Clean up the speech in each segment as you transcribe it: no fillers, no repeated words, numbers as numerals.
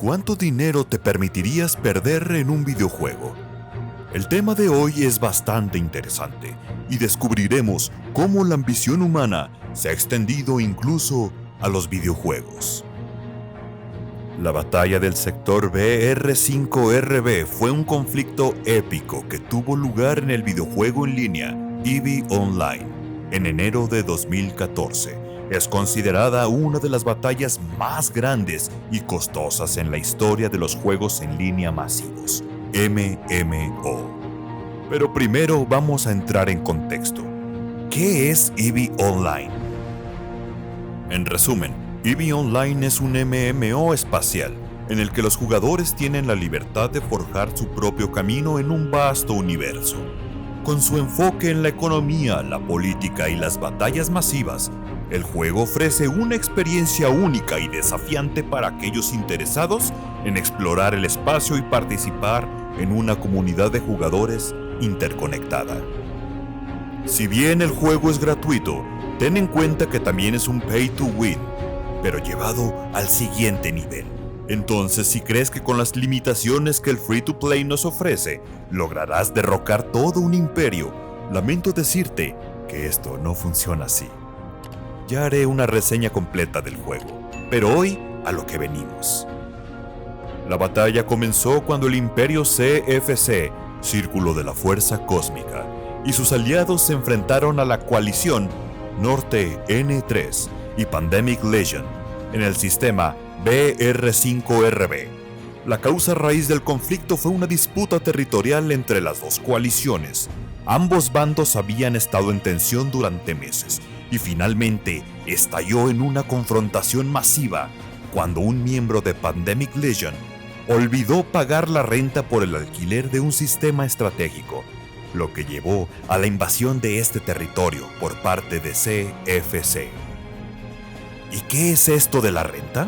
¿Cuánto dinero te permitirías perder en un videojuego? El tema de hoy es bastante interesante y descubriremos cómo la ambición humana se ha extendido incluso a los videojuegos. La batalla del sector BR5RB fue un conflicto épico que tuvo lugar en el videojuego en línea EVE Online en enero de 2014. Es considerada una de las batallas más grandes y costosas en la historia de los juegos en línea masivos, MMO. Pero primero vamos a entrar en contexto. ¿Qué es EVE Online? En resumen, EVE Online es un MMO espacial en el que los jugadores tienen la libertad de forjar su propio camino en un vasto universo. Con su enfoque en la economía, la política y las batallas masivas, el juego ofrece una experiencia única y desafiante para aquellos interesados en explorar el espacio y participar en una comunidad de jugadores interconectada. Si bien el juego es gratuito, ten en cuenta que también es un pay to win, pero llevado al siguiente nivel. Entonces, si crees que con las limitaciones que el free to play nos ofrece, lograrás derrocar todo un imperio, lamento decirte que esto no funciona así. Ya haré una reseña completa del juego, pero hoy a lo que venimos. La batalla comenzó cuando el Imperio CFC, Círculo de la Fuerza Cósmica, y sus aliados se enfrentaron a la coalición Norte N3 y Pandemic Legion en el sistema BR5RB. La causa raíz del conflicto fue una disputa territorial entre las dos coaliciones. Ambos bandos habían estado en tensión durante meses y finalmente estalló en una confrontación masiva cuando un miembro de Pandemic Legion olvidó pagar la renta por el alquiler de un sistema estratégico, lo que llevó a la invasión de este territorio por parte de CFC. ¿Y qué es esto de la renta?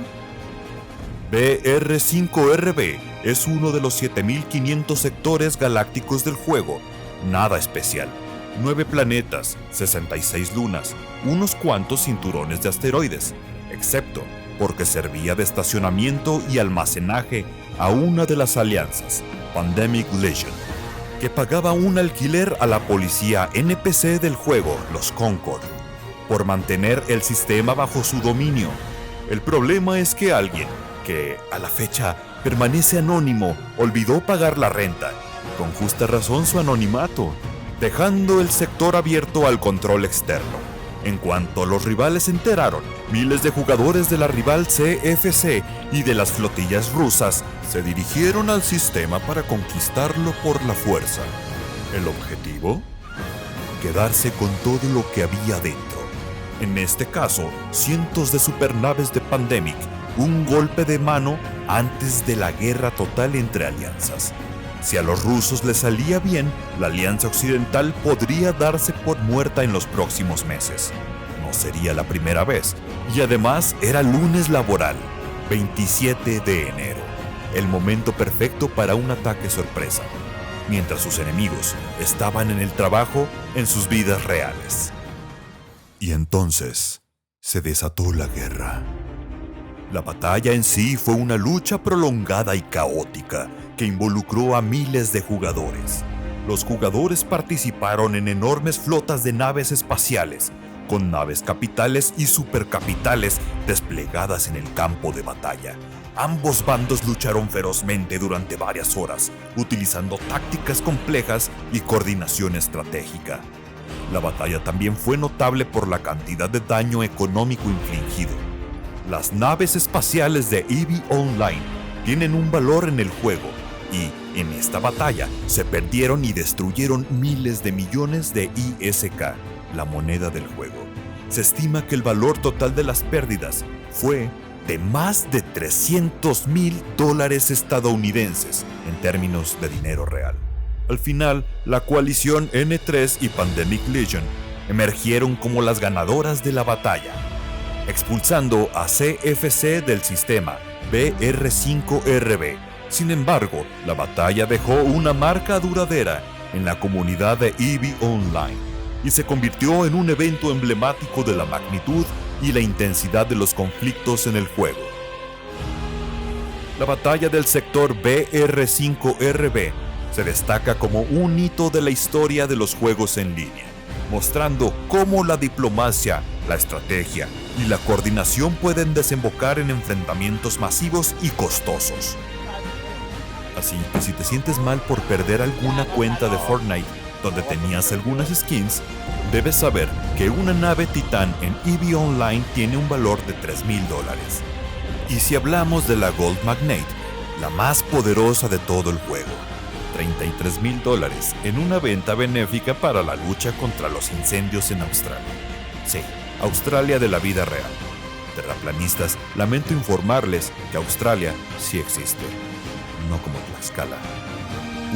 BR5RB es uno de los 7500 sectores galácticos del juego, nada especial. 9 planetas, 66 lunas, unos cuantos cinturones de asteroides, excepto porque servía de estacionamiento y almacenaje a una de las alianzas, Pandemic Legion, que pagaba un alquiler a la policía NPC del juego, los Concord, por mantener el sistema bajo su dominio. El problema es que alguien, que a la fecha permanece anónimo, olvidó pagar la renta, con justa razón su anonimato, dejando el sector abierto al control externo. En cuanto los rivales se enteraron, miles de jugadores de la rival CFC y de las flotillas rusas se dirigieron al sistema para conquistarlo por la fuerza. ¿El objetivo? Quedarse con todo lo que había dentro. En este caso, cientos de supernaves de Pandemic, un golpe de mano antes de la guerra total entre alianzas. Si a los rusos les salía bien, la Alianza Occidental podría darse por muerta en los próximos meses. No sería la primera vez, y además era lunes laboral, 27 de enero, el momento perfecto para un ataque sorpresa, mientras sus enemigos estaban en el trabajo en sus vidas reales. Y entonces se desató la guerra. La batalla en sí fue una lucha prolongada y caótica que involucró a miles de jugadores. Los jugadores participaron en enormes flotas de naves espaciales, con naves capitales y supercapitales desplegadas en el campo de batalla. Ambos bandos lucharon ferozmente durante varias horas, utilizando tácticas complejas y coordinación estratégica. La batalla también fue notable por la cantidad de daño económico infligido. Las naves espaciales de EVE Online tienen un valor en el juego y, en esta batalla, se perdieron y destruyeron miles de millones de ISK, la moneda del juego. Se estima que el valor total de las pérdidas fue de más de $300,000 estadounidenses en términos de dinero real. Al final, la coalición N3 y Pandemic Legion emergieron como las ganadoras de la batalla, expulsando a CFC del sistema BR5RB. Sin embargo, la batalla dejó una marca duradera en la comunidad de EVE Online y se convirtió en un evento emblemático de la magnitud y la intensidad de los conflictos en el juego. La batalla del sector BR5RB se destaca como un hito de la historia de los juegos en línea, mostrando cómo la diplomacia, la estrategia y la coordinación pueden desembocar en enfrentamientos masivos y costosos. Así que si te sientes mal por perder alguna cuenta de Fortnite donde tenías algunas skins, debes saber que una nave Titán en EVE Online tiene un valor de $3,000. Y si hablamos de la Gold Magnate, la más poderosa de todo el juego, $33,000 en una venta benéfica para la lucha contra los incendios en Australia. Sí, Australia de la vida real. Terraplanistas, lamento informarles que Australia sí existe, no como Tlaxcala.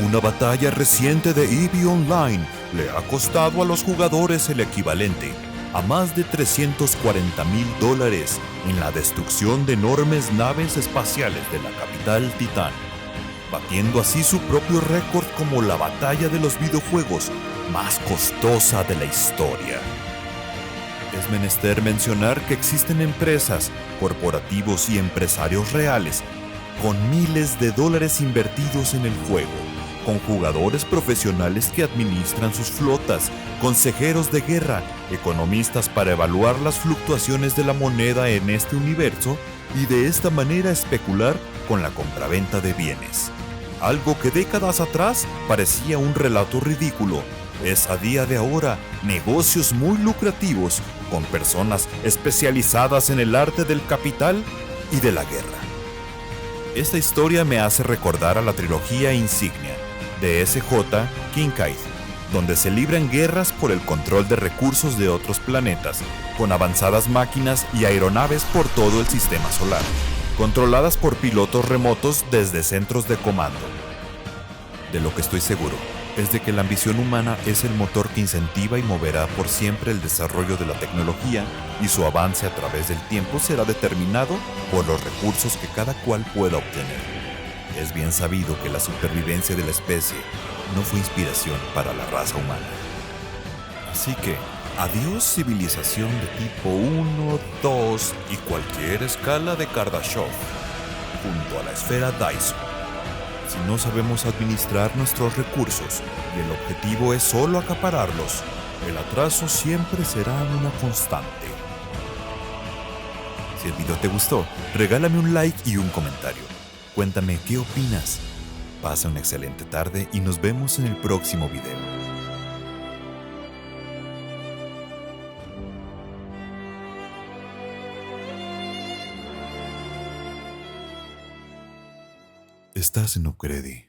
Una batalla reciente de EVE Online le ha costado a los jugadores el equivalente a más de $340,000 en la destrucción de enormes naves espaciales de la capital Titán, batiendo así su propio récord como la batalla de los videojuegos más costosa de la historia. Es menester mencionar que existen empresas, corporativos y empresarios reales con miles de dólares invertidos en el juego, con jugadores profesionales que administran sus flotas, consejeros de guerra, economistas para evaluar las fluctuaciones de la moneda en este universo y de esta manera especular con la compraventa de bienes. Algo que décadas atrás parecía un relato ridículo, es a día de ahora negocios muy lucrativos con personas especializadas en el arte del capital y de la guerra. Esta historia me hace recordar a la trilogía Insignia de S.J. Kincaid, donde se libran guerras por el control de recursos de otros planetas, con avanzadas máquinas y aeronaves por todo el sistema solar, controladas por pilotos remotos desde centros de comando. De lo que estoy seguro es de que la ambición humana es el motor que incentiva y moverá por siempre el desarrollo de la tecnología, y su avance a través del tiempo será determinado por los recursos que cada cual pueda obtener. Es bien sabido que la supervivencia de la especie no fue inspiración para la raza humana. Así que, adiós civilización de tipo 1, 2 y cualquier escala de Kardashev, junto a la esfera Dyson. Si no sabemos administrar nuestros recursos y el objetivo es solo acapararlos, el atraso siempre será una constante. Si el video te gustó, regálame un like y un comentario. Cuéntame qué opinas. Pasa una excelente tarde y nos vemos en el próximo video. Estás en Upgrade.